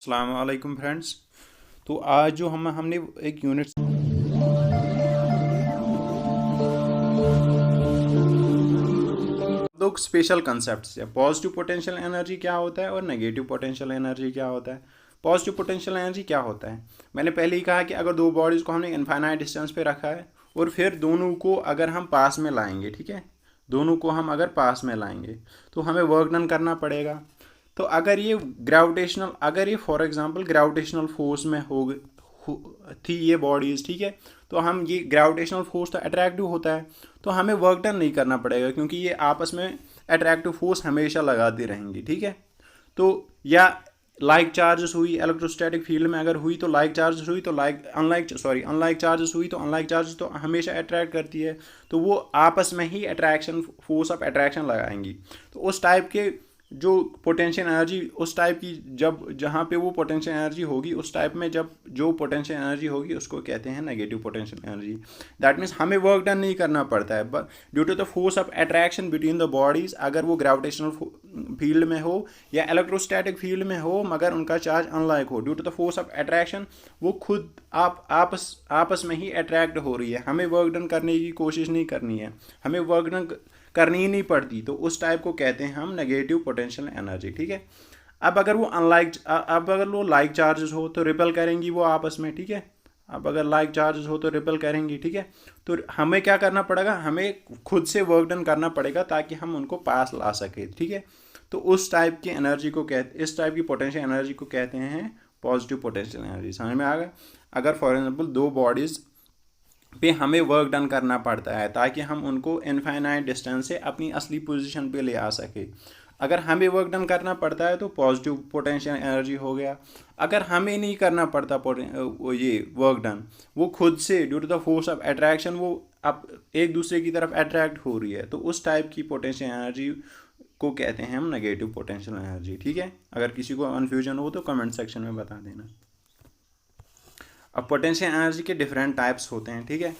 अस्सलाम वालेकुम फ्रेंड्स। तो आज जो हमने एक यूनिट दो स्पेशल कंसेप्ट्स है। पॉजिटिव पोटेंशियल एनर्जी क्या होता है और नेगेटिव पोटेंशियल एनर्जी क्या होता है। पॉजिटिव पोटेंशियल एनर्जी क्या होता है, मैंने पहले ही कहा कि अगर दो बॉडीज़ को हमने इनफाइनाइट डिस्टेंस पे रखा है और फिर दोनों को अगर हम पास में लाएंगे, ठीक है, दोनों को हम अगर पास में लाएंगे तो हमें वर्क डन करना पड़ेगा। तो अगर ये फॉर एग्जांपल ग्रेविटेशनल फोर्स में थी ये बॉडीज़, ठीक है, तो हम ये ग्रेविटेशनल फोर्स तो अट्रैक्टिव होता है, तो हमें वर्क डन नहीं करना पड़ेगा क्योंकि ये आपस में अट्रैक्टिव फोर्स हमेशा लगाती रहेंगी, ठीक है। तो या लाइक चार्जेस हुई इलेक्ट्रोस्टैटिक फील्ड में, अगर हुई तो लाइक चार्जेस हुई तो अनलाइक चार्जेस हुई तो अनलाइक चार्जेस तो हमेशा अट्रैक्ट करती है, तो वो आपस में ही अट्रैक्शन फोर्स ऑफ अट्रैक्शन लगाएंगी। तो उस टाइप के जो पोटेंशियल एनर्जी उस टाइप की जब जहाँ पे वो पोटेंशियल एनर्जी होगी उस टाइप में जब जो पोटेंशियल एनर्जी होगी उसको कहते हैं negative potential energy. That means हमें वर्क डन नहीं करना पड़ता है but due to the force of attraction between the bodies, अगर वो ग्रेविटेशनल फील्ड में हो या इलेक्ट्रोस्टैटिक फील्ड में हो मगर उनका चार्ज अनलाइक हो, due to the force of attraction वो खुद आपस में ही अट्रैक्ट हो रही है, हमें वर्क डन करने की कोशिश नहीं करनी है, हमें वर्क डन करनी ही नहीं पड़ती, तो उस टाइप को कहते हैं हम नेगेटिव पोटेंशियल एनर्जी, ठीक है। अब अगर वो लाइक चार्जेस हो तो रिपेल करेंगी वो आपस में, ठीक है। अब अगर लाइक चार्जेस हो तो रिपेल करेंगी, ठीक है। तो हमें क्या करना पड़ेगा, हमें खुद से वर्क डन करना पड़ेगा ताकि हम उनको पास ला सके, ठीक है। तो उस टाइप की एनर्जी को इस टाइप की पोटेंशियल एनर्जी को कहते हैं पॉजिटिव पोटेंशियल एनर्जी। समझ में आ गया। अगर फॉर एग्जाम्पल दो बॉडीज़ पे हमें वर्क डन करना पड़ता है ताकि हम उनको इनफाइनाइट डिस्टेंस से अपनी असली पोजीशन पे ले आ सके, अगर हमें वर्क डन करना पड़ता है तो पॉजिटिव पोटेंशियल एनर्जी हो गया। अगर हमें नहीं करना पड़ता ये वर्क डन, वो खुद से due to the force of attraction वो अब एक दूसरे की तरफ अट्रैक्ट हो रही है, तो उस टाइप की पोटेंशियल एनर्जी को कहते हैं हम नेगेटिव पोटेंशियल एनर्जी, ठीक है। अगर किसी को कन्फ्यूजन हो तो कमेंट सेक्शन में बता देना। अब पोटेंशियल एनर्जी के डिफरेंट टाइप्स होते हैं, ठीक है।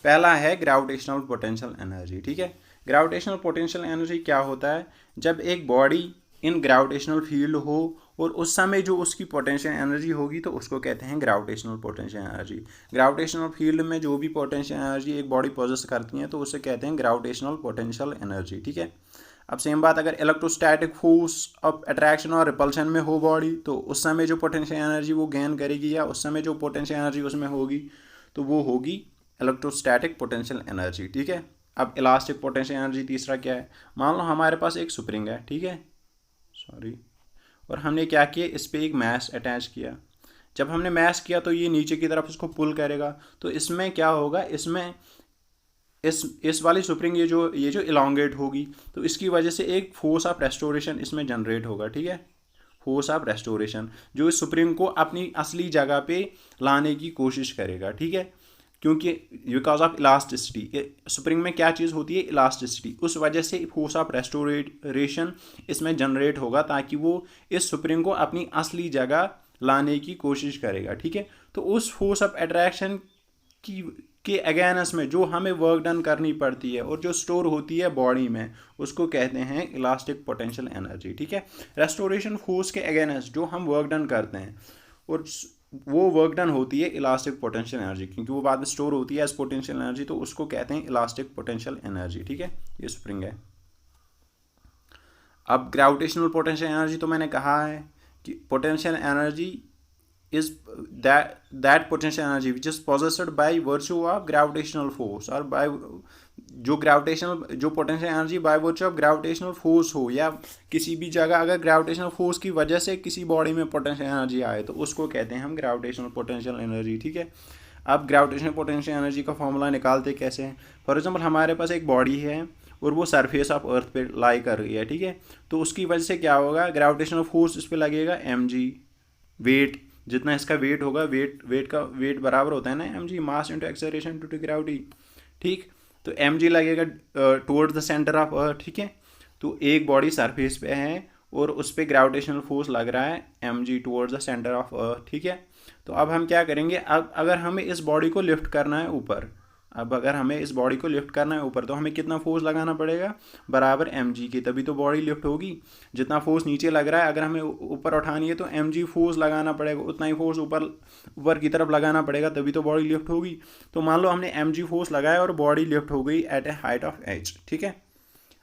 पहला है ग्रेविटेशनल पोटेंशियल एनर्जी, ठीक है। ग्रेविटेशनल पोटेंशियल एनर्जी क्या होता है, जब एक बॉडी इन ग्रेविटेशनल फील्ड हो और उस समय जो उसकी पोटेंशियल एनर्जी होगी तो उसको कहते हैं gravitational potential energy. Gravitational field में जो भी पोटेंशियल एनर्जी एक बॉडी पोजेस करती है तो उसे कहते हैं ग्रेविटेशनल पोटेंशियल एनर्जी, ठीक है। अब सेम बात अगर इलेक्ट्रोस्टैटिक फोर्स ऑफ अट्रैक्शन और रिपल्शन में हो बॉडी तो उस समय जो पोटेंशियल एनर्जी वो गेन करेगी या उस समय जो पोटेंशियल एनर्जी उसमें होगी तो वो होगी इलेक्ट्रोस्टैटिक पोटेंशियल एनर्जी, ठीक है। अब इलास्टिक पोटेंशियल एनर्जी तीसरा क्या है, मान लो हमारे पास एक स्प्रिंग है, ठीक है, और हमने क्या किया, इस पर एक मैस अटैच किया। जब हमने मैस किया तो ये नीचे की तरफ इसको पुल करेगा, तो इसमें क्या होगा, इसमें इस वाली स्प्रिंग ये जो इलांगेट होगी तो इसकी वजह से एक फोर्स ऑफ रेस्टोरेशन इसमें जनरेट होगा, ठीक है। फोर्स ऑफ रेस्टोरेशन जो इस स्प्रिंग को अपनी असली जगह पे लाने की कोशिश करेगा, ठीक है, क्योंकि बिकॉज ऑफ इलास्टिसिटी, स्प्रिंग में क्या चीज़ होती है, इलास्टिसिटी, उस वजह से फोर्स ऑफ रेस्टोरेशन इसमें जनरेट होगा ताकि वो इस स्प्रिंग को अपनी असली जगह लाने की कोशिश करेगा, ठीक है। तो उस फोर्स ऑफ अट्रैक्शन की के अगेंस्ट में जो हमें वर्क डन करनी पड़ती है और जो स्टोर होती है बॉडी में उसको कहते हैं इलास्टिक पोटेंशियल एनर्जी, ठीक है। रेस्टोरेशन फोर्स के अगेंस्ट जो हम वर्क डन करते हैं और वो वर्क डन होती है इलास्टिक पोटेंशियल एनर्जी, क्योंकि वो बाद में स्टोर होती है एज पोटेंशियल एनर्जी, तो उसको कहते हैं इलास्टिक पोटेंशियल एनर्जी, ठीक है। ये स्प्रिंग है। अब ग्रेविटेशनल पोटेंशियल एनर्जी तो मैंने कहा है कि potential energy is that potential energy which is possessed by virtue of gravitational force और by जो potential energy by virtue of gravitational force हो या किसी भी जगह अगर ग्रेविटेशनल फोर्स की वजह से किसी बॉडी में पोटेंशियल एनर्जी आए तो उसको कहते हैं हम ग्रेविटेशनल पोटेंशियल एनर्जी, ठीक है। अब ग्रेविटेशनल पोटेंशियल एनर्जी का फॉर्मूला निकालते कैसे हैं, फॉर एग्जांपल हमारे पास एक बॉडी है और वो सरफेस ऑफ अर्थ पे लाई कर रही है, ठीक है, तो उसकी वजह से क्या होगा, ग्रेविटेशनल फोर्स इस पर लगेगा mg, वेट जितना इसका वेट होगा, वेट बराबर होता है ना mg, mass into acceleration to gravity, ठीक। तो mg लगेगा towards the centre of earth, ठीक है। तो एक बॉडी सरफेस पे है और उस पर ग्रेविटेशनल फोर्स लग रहा है mg towards the centre of earth, ठीक है। तो अब हम क्या करेंगे, अब अगर हमें इस बॉडी को लिफ्ट करना है ऊपर, अब अगर हमें इस बॉडी को लिफ्ट करना है ऊपर तो हमें कितना फोर्स लगाना पड़ेगा, बराबर mg के, तभी तो बॉडी लिफ्ट होगी। जितना फोर्स नीचे लग रहा है अगर हमें ऊपर उठानी है तो mg फोर्स लगाना पड़ेगा, उतना ही फोर्स ऊपर की तरफ लगाना पड़ेगा, तभी तो बॉडी लिफ्ट होगी। तो मान लो हमने mg फोर्स लगाया और बॉडी लिफ्ट हो गई at a height of h, ठीक है।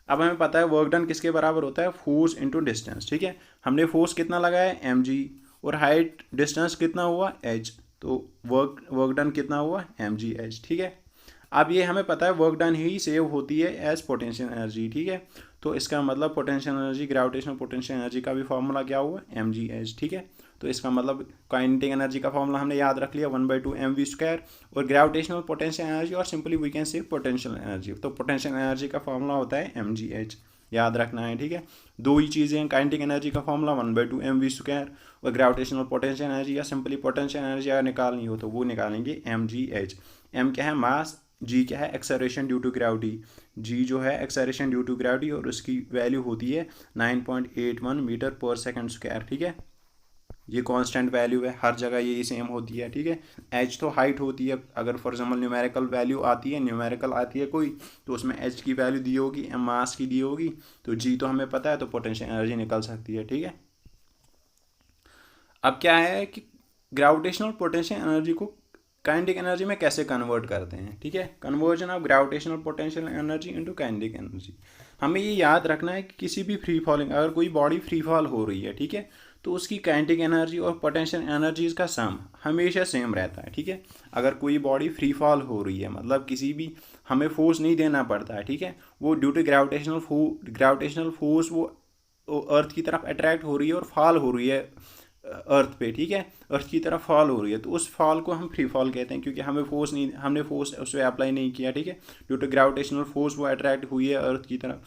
अब हमें पता है वर्क डन किसके बराबर होता है, फोर्स इंटू डिस्टेंस, ठीक है। हमने फोर्स कितना लगाया mg और हाइट डिस्टेंस कितना हुआ h, तो वर्क डन कितना हुआ mgh, ठीक है। अब ये हमें पता है वर्क डन ही सेव होती है एज पोटेंशियल एनर्जी, ठीक है। तो इसका मतलब potential energy, gravitational potential energy का भी फॉर्मूला क्या हुआ, mgh, ठीक है। तो इसका मतलब काइनेटिक एनर्जी का फॉर्मूला हमने याद रख लिया 1/2 mv², और ग्रेविटेशनल पोटेंशियल एनर्जी और simply we can say potential energy, तो पोटेंशियल एनर्जी का फॉर्मूला होता है mgh, याद रखना है, ठीक है। दो ही चीज़ें हैं, काइनेटिक एनर्जी का फॉर्मूला 1/2 mv² और ग्रेविटेशनल पोटेंशियल एनर्जी या सिंपली पोटेंशियल एनर्जी अगर निकालनी हो तो वो निकालेंगे mgh। m क्या है, मास, g क्या है, acceleration due to gravity, g जो है एक्सेलरेशन ड्यू टू ग्रेविटी और उसकी वैल्यू होती है 9.81 मीटर पर सेकंड स्क्वायर, ठीक है। ये कांस्टेंट वैल्यू है, हर जगह यही सेम होती है, ठीक है। h तो हाइट होती है, अगर फॉर एग्जाम्पल न्यूमेरिकल वैल्यू आती है, न्यूमेरिकल आती है कोई, तो उसमें h की वैल्यू दी होगी, m मास की दी होगी, तो g तो हमें पता है, तो पोटेंशियल एनर्जी निकल सकती है, ठीक है। अब क्या है कि ग्रेविटेशनल पोटेंशियल एनर्जी को काइनेटिक एनर्जी में कैसे कन्वर्ट करते हैं, ठीक है। Conversion of gravitational potential energy into kinetic energy. हमें ये याद रखना है कि किसी भी फ्री फॉलिंग, अगर कोई बॉडी फ्री फॉल हो रही है, ठीक है, तो उसकी काइनेटिक एनर्जी और पोटेंशियल एनर्जीज का सम हमेशा सेम रहता है, ठीक है। अगर कोई बॉडी फ्री फॉल हो रही है मतलब किसी भी हमें फोर्स नहीं देना पड़ता है, ठीक है, वो ड्यू टू ग्रेविटेशनल फोर्स वो अर्थ की तरफ अट्रैक्ट हो रही है और फॉल हो रही है अर्थ पे, ठीक है, अर्थ की तरफ फॉल हो रही है, तो उस फॉल को हम फ्री फॉल कहते हैं, क्योंकि हमने फोर्स उस पर अप्लाई नहीं किया, ठीक है। ड्यू टू ग्रेविटेशनल फोर्स वो अट्रैक्ट हुई है अर्थ की तरफ,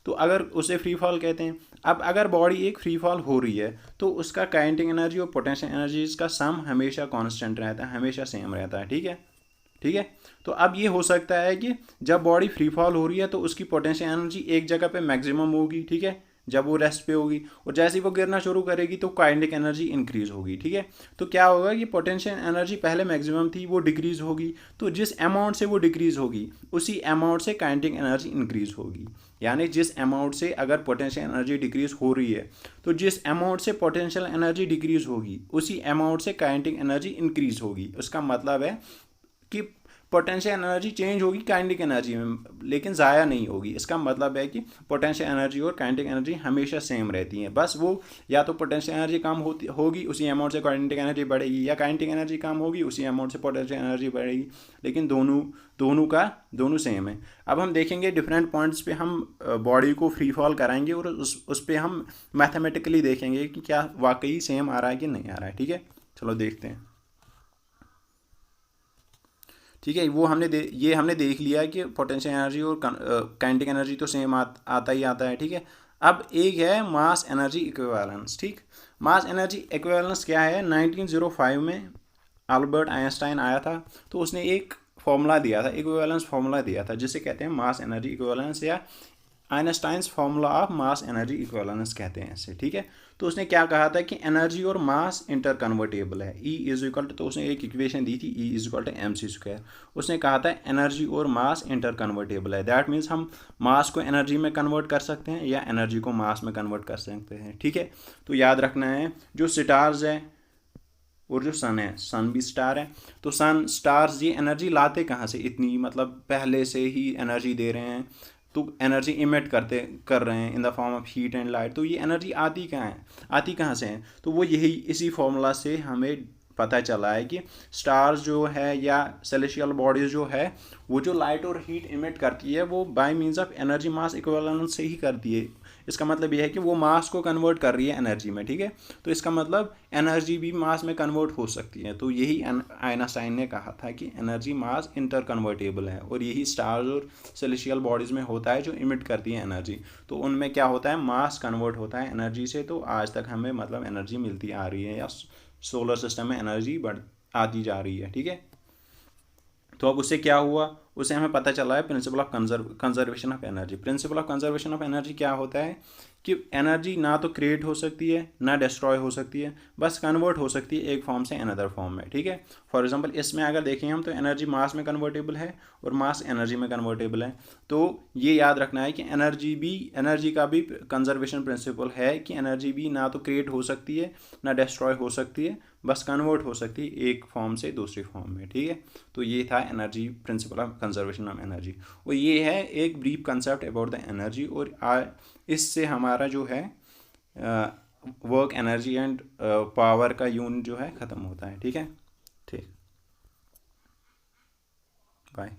तो अगर उसे फ्री फॉल कहते हैं। अब अगर बॉडी एक फ्री फॉल हो रही है तो उसका काइनेटिक एनर्जी और पोटेंशियल एनर्जीज का सम हमेशा कांस्टेंट रहता है, हमेशा सेम रहता है, ठीक है, ठीक है। तो अब ये हो सकता है कि जब बॉडी फ्री फॉल हो रही है तो उसकी पोटेंशियल एनर्जी एक जगह पे मैक्सिमम होगी, ठीक है, जब वो रेस्ट पे होगी, और जैसे ही वो गिरना शुरू करेगी तो काइनेटिक एनर्जी इंक्रीज होगी, ठीक है। तो क्या होगा कि पोटेंशियल एनर्जी पहले मैक्सिमम थी वो डिक्रीज होगी, तो जिस अमाउंट से वो डिक्रीज होगी उसी अमाउंट से काइनेटिक एनर्जी इंक्रीज होगी। यानी जिस अमाउंट से अगर पोटेंशियल एनर्जी डिक्रीज हो रही है तो जिस अमाउंट से पोटेंशियल एनर्जी डिक्रीज होगी उसी अमाउंट से काइनेटिक एनर्जी इंक्रीज होगी। उसका मतलब है कि पोटेंशियल एनर्जी चेंज होगी काइनेटिक एनर्जी में, लेकिन ज़ाया नहीं होगी। इसका मतलब है कि पोटेंशियल एनर्जी और काइनेटिक एनर्जी हमेशा सेम रहती हैं, बस वो या तो पोटेंशियल एनर्जी कम होगी उसी अमाउंट से काइनेटिक एनर्जी बढ़ेगी, या काइनेटिक एनर्जी कम होगी उसी अमाउंट से पोटेंशियल एनर्जी बढ़ेगी, लेकिन दोनों सेम है। अब हम देखेंगे डिफरेंट पॉइंट्स पे हम बॉडी को फ्री फॉल कराएंगे और उस पर हम मैथमेटिकली देखेंगे कि क्या वाकई सेम आ रहा है कि नहीं आ रहा है, ठीक है। चलो देखते हैं, ठीक है। वो हमने देख लिया है कि पोटेंशियल एनर्जी और काइनेटिक एनर्जी तो सेम आता ही आता है, ठीक है। अब एक है मास एनर्जी इक्विवेलेंस, ठीक। मास एनर्जी इक्विवेलेंस क्या है, 1905 में अल्बर्ट आइंस्टाइन आया था, तो उसने एक फॉर्मूला दिया था, इक्विवेलेंस फॉर्मूला दिया था, जिसे कहते हैं मास एनर्जी इक्विवेलेंस या Einstein's formula of mass energy equivalence कहते हैं इसे, ठीक है। तो उसने क्या कहा था कि एनर्जी और मास इंटर कन्वर्टेबल है, E इज इक्वल टू, तो उसने एक इक्वेशन दी थी E is equal to mc²। उसने कहा था एनर्जी और मास इंटर कन्वर्टेबल है, दैट मीन्स हम मास को एनर्जी में कन्वर्ट कर सकते हैं या एनर्जी को मास में कन्वर्ट कर सकते हैं, ठीक है। तो याद रखना है जो स्टार्स है और जो सन है, सन भी स्टार है, तो सन स्टार्स ये एनर्जी लाते कहाँ से इतनी, मतलब पहले से ही एनर्जी दे रहे हैं, तो एनर्जी इमिट कर रहे हैं in the form of heat and light, तो ये एनर्जी आती कहाँ से है, तो वो यही इसी फॉर्मूला से हमें पता चला है कि स्टार्स जो है या सेलेस्टियल बॉडीज जो है वो जो लाइट और हीट इमिट करती है वो bye means of energy mass equivalence से ही करती है। इसका मतलब यह है कि वो मास को कन्वर्ट कर रही है एनर्जी में, ठीक है। तो इसका मतलब एनर्जी भी मास में कन्वर्ट हो सकती है, तो यही आइंस्टाइन ने कहा था कि एनर्जी मास इंटर कन्वर्टेबल है, और यही स्टार्स और सेलेस्टियल बॉडीज़ में होता है जो इमिट करती है एनर्जी, तो उनमें क्या होता है, मास कन्वर्ट होता है एनर्जी से। तो आज तक हमें मतलब एनर्जी मिलती आ रही है या सोलर सिस्टम में एनर्जी आती जा रही है, ठीक है। तो अब उससे क्या हुआ, उससे हमें पता चला है principle of conservation of energy. Principle of conservation of energy क्या होता है कि एनर्जी ना तो क्रिएट हो सकती है ना डिस्ट्रॉय हो सकती है, बस कन्वर्ट हो सकती है एक फॉर्म से अनदर फॉर्म में, ठीक है। फॉर एग्जांपल इसमें अगर देखें हम तो एनर्जी मास में कन्वर्टेबल है और मास एनर्जी में कन्वर्टेबल है। तो ये याद रखना है कि एनर्जी का भी कंजर्वेशन प्रिंसिपल है कि एनर्जी भी ना तो क्रिएट हो सकती है ना डिस्ट्रॉय हो सकती है, बस कन्वर्ट हो सकती है एक फॉर्म से दूसरी फॉर्म में, ठीक है। तो ये था energy, principle of conservation of energy, और ये है एक brief concept about the energy. और इससे हमारा जो है वर्क, एनर्जी एंड पावर का यूनिट जो है ख़त्म होता है, ठीक है। ठीक, बाय।